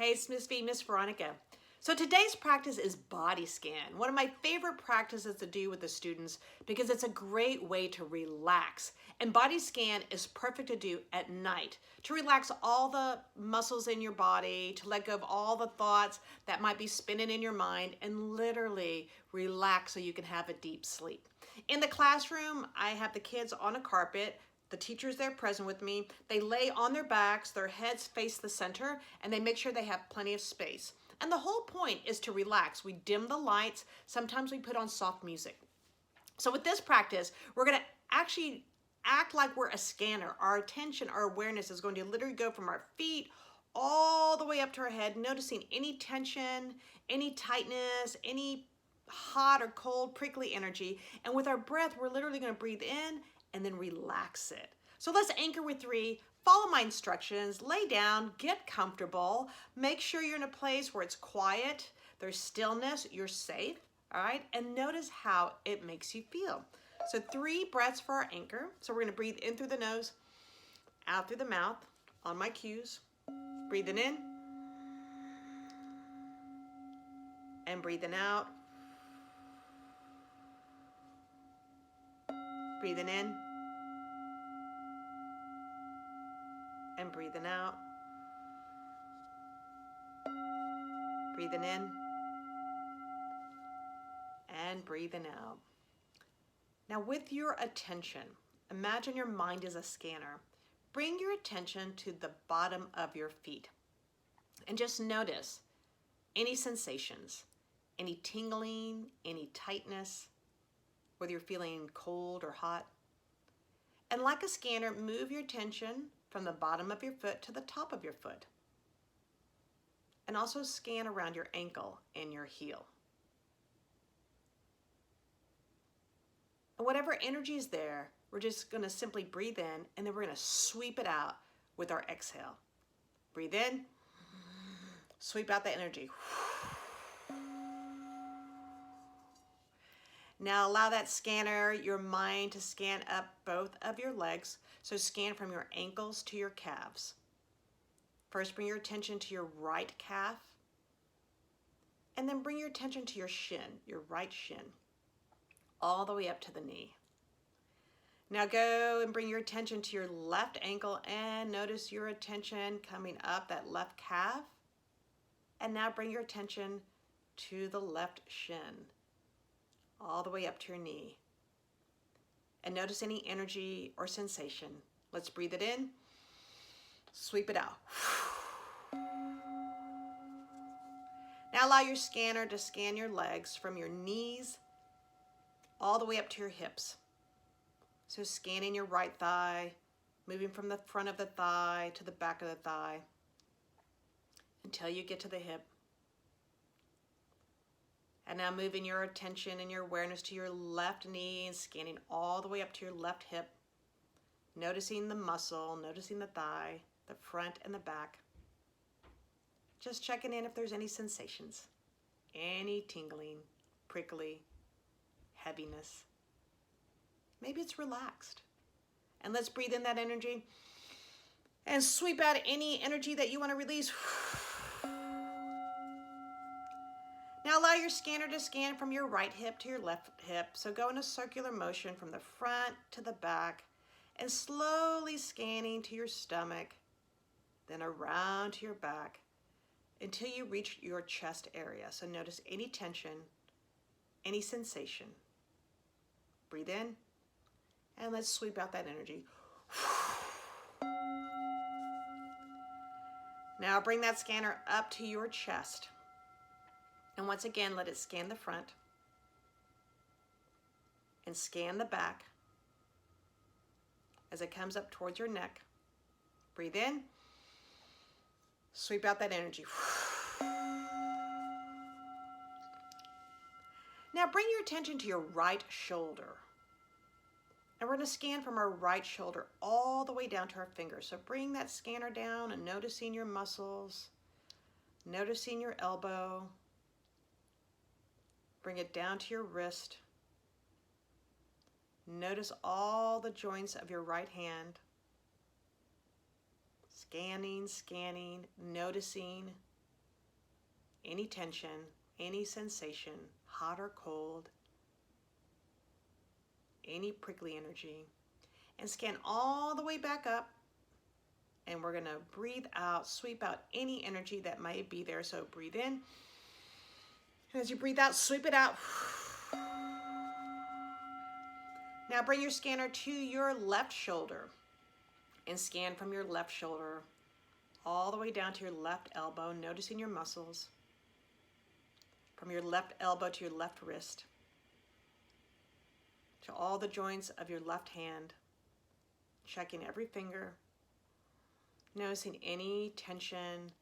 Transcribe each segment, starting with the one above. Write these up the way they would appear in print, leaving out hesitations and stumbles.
Hey, it's Miss Veronica. So today's practice is body scan, one of my favorite practices to do with the students because it's a great way to relax. And body scan is perfect to do at night to relax all the muscles in your body, to let go of all the thoughts that might be spinning in your mind and literally relax so you can have a deep sleep. In the classroom, I have the kids on a carpet. The teacher's there present with me. They lay on their backs, their heads face the center, and they make sure they have plenty of space. And the whole point is to relax. We dim the lights. Sometimes we put on soft music. So with this practice, we're gonna actually act like we're a scanner. Our attention, our awareness is going to literally go from our feet all the way up to our head, noticing any tension, any tightness, any hot or cold, prickly energy. And with our breath, we're literally gonna breathe in and then relax it. So let's anchor with 3. Follow my instructions, lay down, get comfortable, make sure you're in a place where it's quiet, there's stillness, you're safe, all right? And notice how it makes you feel. So 3 breaths for our anchor. So we're gonna breathe in through the nose, out through the mouth, on my cues. Breathing in, and breathing out. Breathing in, and breathing out. Breathing in, and breathing out. Now with your attention, imagine your mind is a scanner. Bring your attention to the bottom of your feet and just notice any sensations, any tingling, any tightness, whether you're feeling cold or hot. And like a scanner, move your attention from the bottom of your foot to the top of your foot. And also scan around your ankle and your heel. And whatever energy is there, we're just gonna simply breathe in and then we're gonna sweep it out with our exhale. Breathe in, sweep out the energy. Now allow that scanner, your mind, to scan up both of your legs. So scan from your ankles to your calves. First, bring your attention to your right calf, and then bring your attention to your shin, your right shin, all the way up to the knee. Now go and bring your attention to your left ankle and notice your attention coming up that left calf. And now bring your attention to the left shin, all the way up to your knee. And notice any energy or sensation. Let's breathe it in, sweep it out. Now allow your scanner to scan your legs from your knees all the way up to your hips. So scanning your right thigh, moving from the front of the thigh to the back of the thigh until you get to the hip. And now moving your attention and your awareness to your left knee and scanning all the way up to your left hip. Noticing the muscle, noticing the thigh, the front and the back. Just checking in if there's any sensations, any tingling, prickly, heaviness. Maybe it's relaxed. And let's breathe in that energy and sweep out any energy that you want to release. Now allow your scanner to scan from your right hip to your left hip. So go in a circular motion from the front to the back and slowly scanning to your stomach, then around to your back until you reach your chest area. So notice any tension, any sensation. Breathe in and let's sweep out that energy. Now bring that scanner up to your chest. And once again, let it scan the front and scan the back as it comes up towards your neck. Breathe in, sweep out that energy. Now bring your attention to your right shoulder. And we're gonna scan from our right shoulder all the way down to our fingers. So bring that scanner down and noticing your muscles, noticing your elbow. Bring it down to your wrist. Notice all the joints of your right hand. Scanning, noticing any tension, any sensation, hot or cold, any prickly energy, and scan all the way back up. And we're gonna breathe out, sweep out any energy that might be there. So breathe in, and as you breathe out, sweep it out. Now bring your scanner to your left shoulder and scan from your left shoulder all the way down to your left elbow, noticing your muscles. From your left elbow to your left wrist, to all the joints of your left hand, checking every finger, noticing any tension,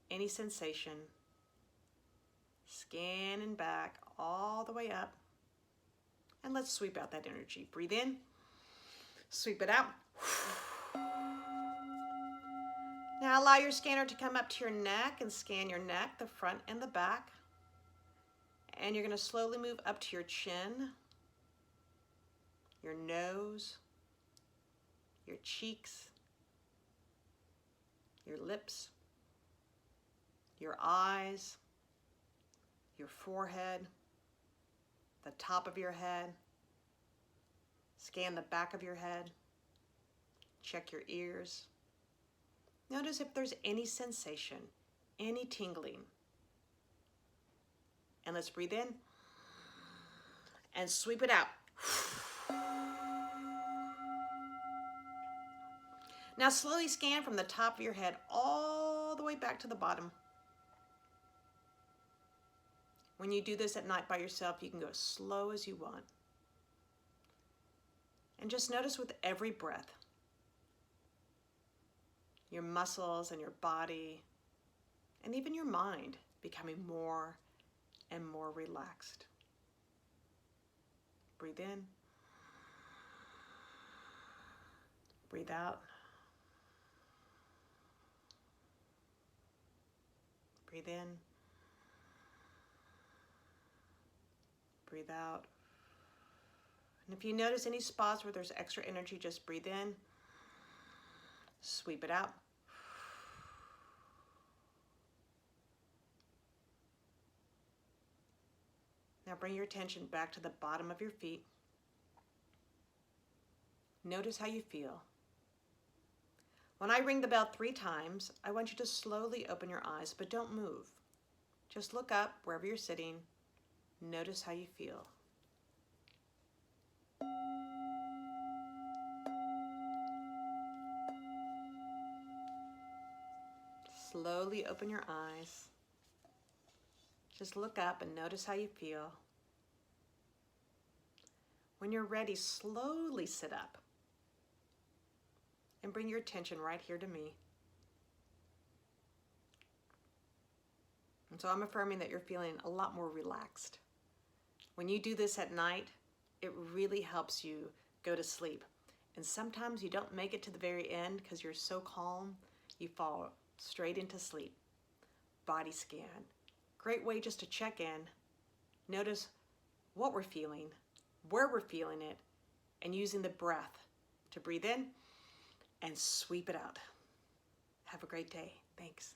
any sensation. Scanning back all the way up. And let's sweep out that energy. Breathe in, sweep it out. Now allow your scanner to come up to your neck and scan your neck, the front and the back. And you're going to slowly move up to your chin, your nose, your cheeks, your lips, your eyes, your forehead, the top of your head. Scan the back of your head. Check your ears. Notice if there's any sensation, any tingling. And let's breathe in and sweep it out. Now slowly scan from the top of your head all the way back to the bottom. When you do this at night by yourself, you can go as slow as you want. And just notice with every breath, your muscles and your body, and even your mind becoming more and more relaxed. Breathe in. Breathe out. Breathe in. Breathe out. And if you notice any spots where there's extra energy, just breathe in. Sweep it out. Now bring your attention back to the bottom of your feet. Notice how you feel. When I ring the bell 3 times, I want you to slowly open your eyes, but don't move. Just look up wherever you're sitting. Notice how you feel. Slowly open your eyes. Just look up and notice how you feel. When you're ready, slowly sit up and bring your attention right here to me. And so I'm affirming that you're feeling a lot more relaxed. When you do this at night, it really helps you go to sleep. And sometimes you don't make it to the very end because you're so calm, you fall straight into sleep. Body scan. Great way just to check in. Notice what we're feeling, where we're feeling it, and using the breath to breathe in and sweep it out. Have a great day. Thanks.